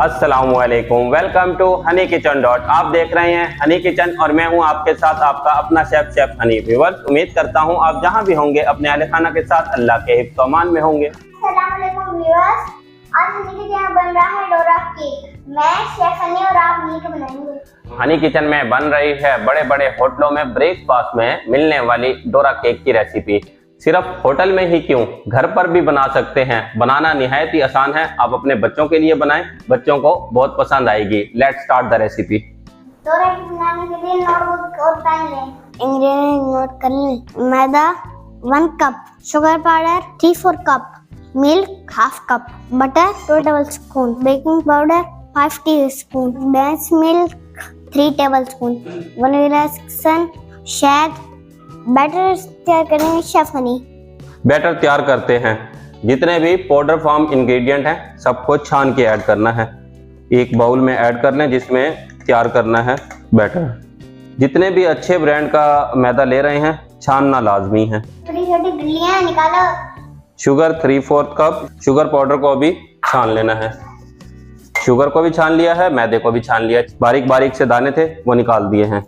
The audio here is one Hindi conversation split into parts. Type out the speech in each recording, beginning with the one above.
अस्सलामुअलैकुम, welcome to Honey Kitchen dot. आप देख रहे हैं हनी किचन और मैं हूं आपके साथ आपका अपना शेफ हनी। व्यूअर्स, उम्मीद करता हूं आप जहां भी होंगे अपने अहले खाना के साथ अल्लाह के हिफ्ज़ अमान में होंगे। अस्सलामुअलैकुम व्यूअर्स, आज हनी के यहाँ बन रहा है डोरा केक। मैं शेफ हनी और आप मिलकर बनाएंगे। हनी किचन में बन रही है बड़े बड़े होटलों में ब्रेकफास्ट में मिलने वाली डोरा केक की रेसिपी। सिर्फ होटल में ही क्यों, घर पर भी बना सकते हैं। बनाना निहायत ही आसान है। आप अपने बच्चों के लिए बनाएं, बच्चों को बहुत पसंद आएगी। Let's start the recipe. Dora cake बनाने के लिए नोटबुक और पेन लें। इंग्रेडिएंट नोट कर लें। मैदा 1 cup, sugar powder 3/4 cup, milk 1/2 cup, butter 2 tablespoon, baking powder 5 teaspoon, dense milk 3 tablespoon, vanilla essence, शहद। बैटर तैयार करेंगे शेफ हनी। बैटर तैयार करते हैं। जितने भी पाउडर फॉर्म इंग्रेडिएंट हैं सबको छान के ऐड करना है। एक बाउल में ऐड कर लें जिसमें तैयार करना है बैटर। जितने भी अच्छे ब्रांड का मैदा ले रहे हैं छानना लाजमी है। छोटी छोटी गिल्लियां निकालो। शुगर 3/4 कप, शुगर पाउडर को भी छान लेना है। शुगर को भी छान लिया है, मैदे को भी छान लिया। बारीक बारीक से दाने थे वो निकाल दिए हैं।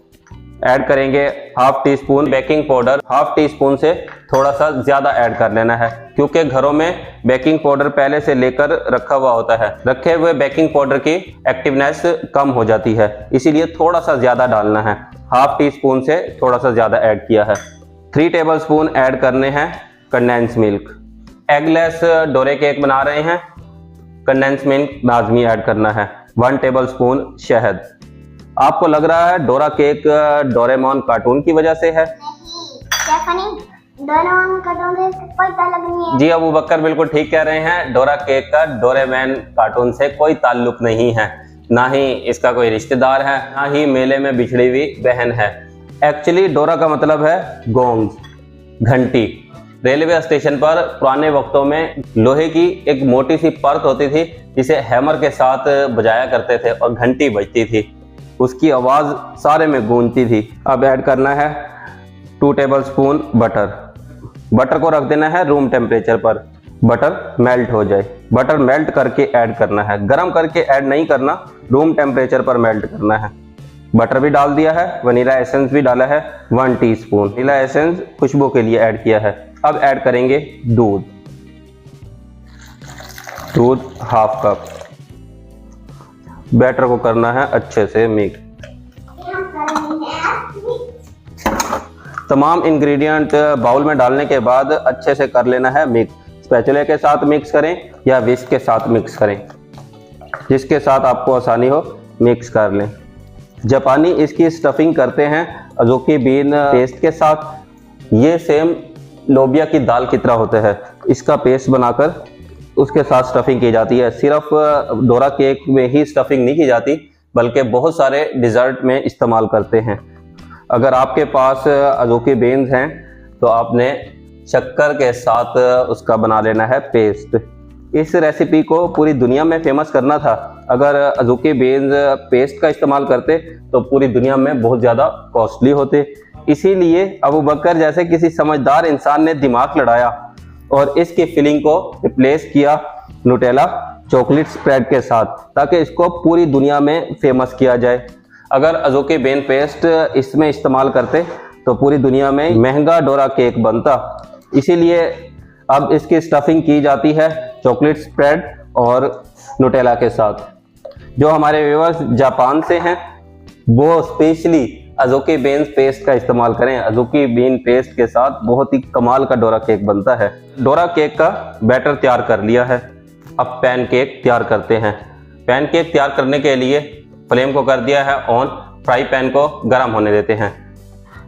ऐड करेंगे 1/2 टीस्पून बेकिंग पाउडर। 1/2 टीस्पून से थोड़ा सा ज्यादा ऐड कर लेना है क्योंकि घरों में बेकिंग पाउडर पहले से लेकर रखा हुआ होता है। रखे हुए बेकिंग पाउडर की एक्टिवनेस कम हो जाती है, इसीलिए थोड़ा सा ज्यादा डालना है। 1/2 टीस्पून से थोड़ा सा ज्यादा ऐड किया है। 3 टेबलस्पून ऐड करने हैं कंडेंस मिल्क। एगलेस डोरे केक बना रहे हैं, कंडेंस मिल्क लाजमी ऐड करना है। 1 टेबलस्पून शहद। आपको लग रहा है डोरा केक डोरेमोन कार्टून की वजह से है? शेफ हनी, डोरेमोन कार्टून से कोई ताल्लुक नहीं है। जी अबू बकर बिल्कुल ठीक कह रहे हैं। डोरा केक का डोरेमोन कार्टून से कोई ताल्लुक नहीं है, ना ही इसका कोई रिश्तेदार है, ना ही मेले में बिछड़ी हुई बहन है। एक्चुअली डोरा का मतलब है गोंग, घंटी। रेलवे स्टेशन पर पुराने वक्तों में लोहे की एक मोटी सी परत होती थी जिसे हैमर के साथ बजाया करते थे और घंटी बजती थी। उसकी आवाज सारे में गूंजती थी। अब ऐड करना है 2 टेबलस्पून बटर। बटर को रख देना है रूम टेम्परेचर पर, बटर मेल्ट हो जाए। बटर मेल्ट करके ऐड करना है, गरम करके ऐड नहीं करना, रूम टेम्परेचर पर मेल्ट करना है। बटर भी डाल दिया है, वनीला एसेंस भी डाला है 1 टीस्पून। वनीला एसेंस खुशबू के लिए ऐड किया है। अब ऐड करेंगे दूध 1/2 कप। बैटर को करना है अच्छे से मिक्स। तमाम इंग्रेडिएंट बाउल में डालने के बाद अच्छे से कर लेना है मिक्स। स्पैचुला के साथ मिक्स करें या विस्क के साथ मिक्स करें, जिसके साथ आपको आसानी हो मिक्स कर लें। जापानी इसकी स्टफिंग करते हैं अज़ूकी बीन पेस्ट के साथ। ये सेम लोबिया की दाल की तरह होता है। इसका पेस्ट बनाकर उसके साथ स्टफिंग की जाती है। सिर्फ डोरा केक में ही स्टफिंग नहीं की जाती बल्कि बहुत सारे डिज़र्ट में इस्तेमाल करते हैं। अगर आपके पास अज़ूकी बीन्स हैं तो आपने शक्कर के साथ उसका बना लेना है पेस्ट। इस रेसिपी को पूरी दुनिया में फेमस करना था। अगर अज़ूकी बीन्स पेस्ट का इस्तेमाल करते तो पूरी दुनिया में बहुत ज़्यादा कॉस्टली होते। इसीलिए अबू बकर जैसे किसी समझदार इंसान ने दिमाग लड़ाया और इसकी फिलिंग को रिप्लेस किया न्यूटेला चॉकलेट स्प्रेड के साथ, ताकि इसको पूरी दुनिया में फेमस किया जाए। अगर अज़ूकी बीन पेस्ट इसमें इस्तेमाल करते तो पूरी दुनिया में महंगा डोरा केक बनता। इसीलिए अब इसकी स्टफिंग की जाती है चॉकलेट स्प्रेड और न्यूटेला के साथ। जो हमारे व्यूअर्स जापान से हैं वो स्पेशली अज़ूकी बीन पेस्ट का इस्तेमाल करें। अज़ूकी बीन पेस्ट के साथ बहुत ही कमाल का डोरा केक बनता है। डोरा केक का बैटर तैयार कर लिया है। अब पैन केक तैयार करते हैं। पैन केक तैयार करने के लिए फ्लेम को कर दिया है ऑन। फ्राई पैन को गर्म होने देते हैं।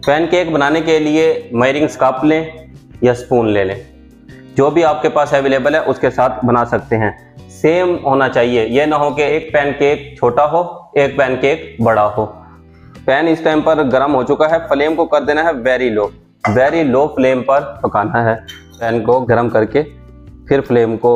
पैन केक बनाने के लिए मेजरिंग कप लें या स्पून ले लें, जो भी आपके पास अवेलेबल है उसके साथ बना सकते हैं। सेम होना चाहिए, यह ना हो कि एक पैन केक छोटा हो एक पैन केक बड़ा हो। पैन इस टाइम पर गर्म हो चुका है। फ्लेम को कर देना है वेरी लो फ्लेम पर पकाना है। पैन को गर्म करके फिर फ्लेम को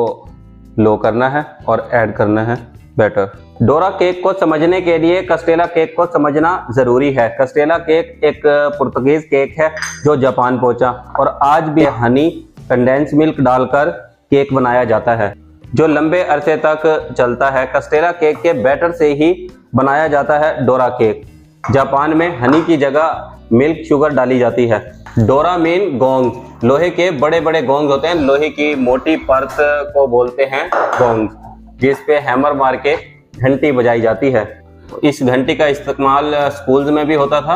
लो करना है और ऐड करना है बैटर। डोरा केक को समझने के लिए कस्टेला केक को समझना जरूरी है। कस्टेला केक एक पुर्तगीज केक है जो जापान पहुंचा और आज भी हनी कंडेंस मिल्क डालकर केक बनाया जाता है। जो लंबे अरसे तक चलता है। कस्टेला केक के बैटर से ही बनाया जाता है डोरा केक। जापान में हनी की जगह मिल्क शुगर डाली जाती है। डोरा मीन गोंग, लोहे के बड़े बड़े गोंग होते हैं, लोहे की मोटी परत को बोलते हैं गोंग, जिस पे हैमर मार के घंटी बजाई जाती है। इस घंटी का इस्तेमाल स्कूल्स में भी होता था,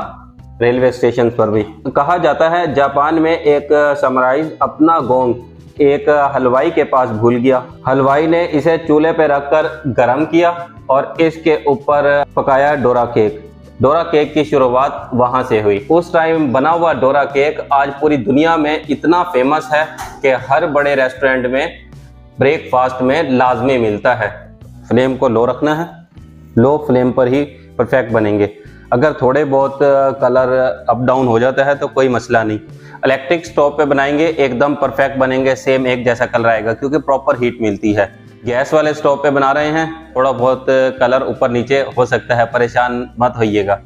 रेलवे स्टेशन पर भी। कहा जाता है जापान में एक समराइज अपना गोंग एक हलवाई के पास भूल गया। हलवाई ने इसे चूल्हे पे रखकर गर्म किया और इसके ऊपर पकाया डोरा केक। डोरा केक की शुरुआत वहां से हुई। उस टाइम बना हुआ डोरा केक आज पूरी दुनिया में इतना फेमस है कि हर बड़े रेस्टोरेंट में ब्रेकफास्ट में लाजमी मिलता है। फ्लेम को लो रखना है, लो फ्लेम पर ही परफेक्ट बनेंगे। अगर थोड़े बहुत कलर अप डाउन हो जाता है तो कोई मसला नहीं। इलेक्ट्रिक स्टोव पे बनाएंगे एकदम परफेक्ट बनेंगे, सेम एक जैसा कलर आएगा क्योंकि प्रॉपर हीट मिलती है। गैस वाले स्टोव पे बना रहे हैं, थोड़ा बहुत कलर ऊपर नीचे हो सकता है, परेशान मत होइएगा।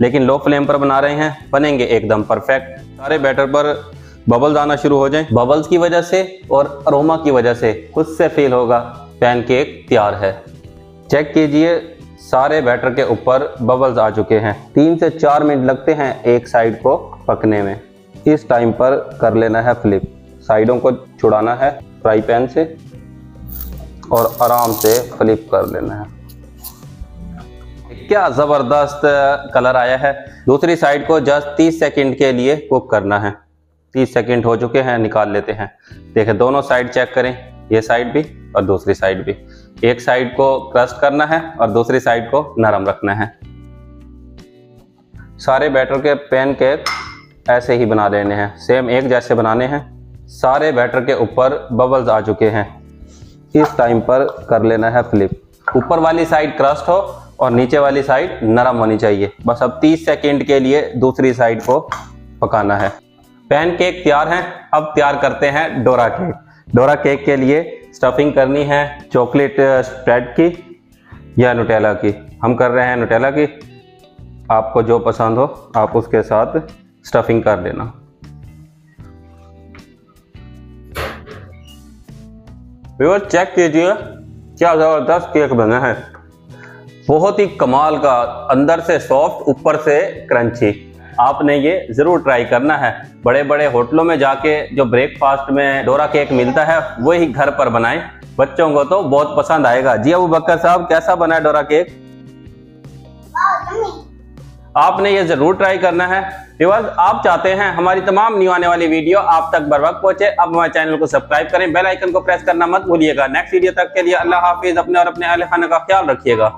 लेकिन लो फ्लेम पर बना रहे हैं, बनेंगे एकदम परफेक्ट। सारे बैटर पर बबल्स आना शुरू हो जाएं। बबल्स की वजह से और अरोमा की वजह से खुद से फील होगा पैनकेक तैयार है। चेक कीजिए, सारे बैटर के ऊपर बबल्स आ चुके हैं। 3 से 4 मिनट लगते हैं एक साइड को पकने में। इस टाइम पर कर लेना है फ्लिप, साइडों को छुड़ाना है फ्राई पैन से और आराम से फ्लिप कर लेना है। क्या ज़बरदस्त कलर आया है। दूसरी साइड को जस्ट 30 सेकंड के लिए कुक करना है। 30 सेकंड हो चुके हैं, निकाल लेते हैं। देखें दोनों साइड चेक करें, ये साइड भी और दूसरी साइड भी। एक साइड को क्रस्ट करना है और दूसरी साइड को नरम रखना है। सारे बैटर के पैनकेक ऐसे ही बना लेने हैं, सेम एक जैसे बनाने हैं। सारे बैटर के ऊपर बबल्स आ चुके हैं। इस टाइम पर कर लेना है फ्लिप। ऊपर वाली साइड क्रस्ट हो और नीचे वाली साइड नरम होनी चाहिए। बस अब 30 सेकंड के लिए दूसरी साइड को पकाना है। पैनकेक तैयार हैं। अब तैयार करते हैं डोरा केक। डोरा केक के लिए स्टफिंग करनी है चॉकलेट स्प्रेड की या नुटेला की। हम कर रहे हैं नुटेला की, आपको जो पसंद हो आप उसके साथ स्टफिंग कर लेना। व्यूअर चेक कीजिए क्या ज़बरदस्त केक बना है, बहुत ही कमाल का, अंदर से सॉफ्ट ऊपर से क्रंची। आपने ये ज़रूर ट्राई करना है। बड़े बड़े होटलों में जाके जो ब्रेकफास्ट में डोरा केक मिलता है वही घर पर बनाएं, बच्चों को तो बहुत पसंद आएगा। जी अबू बकर साहब, कैसा बना है डोरा केक? आपने ये ज़रूर ट्राई करना है। व्यूअर्स, आप चाहते हैं हमारी तमाम न्यू आने वाली वीडियो आप तक बर वक्त पहुंचे, अब हमारे चैनल को सब्सक्राइब करें, बेल आइकन को प्रेस करना मत भूलिएगा। नेक्स्ट वीडियो तक के लिए अल्लाह हाफिज। अपने और अपने अहले खाने का ख्याल रखिएगा।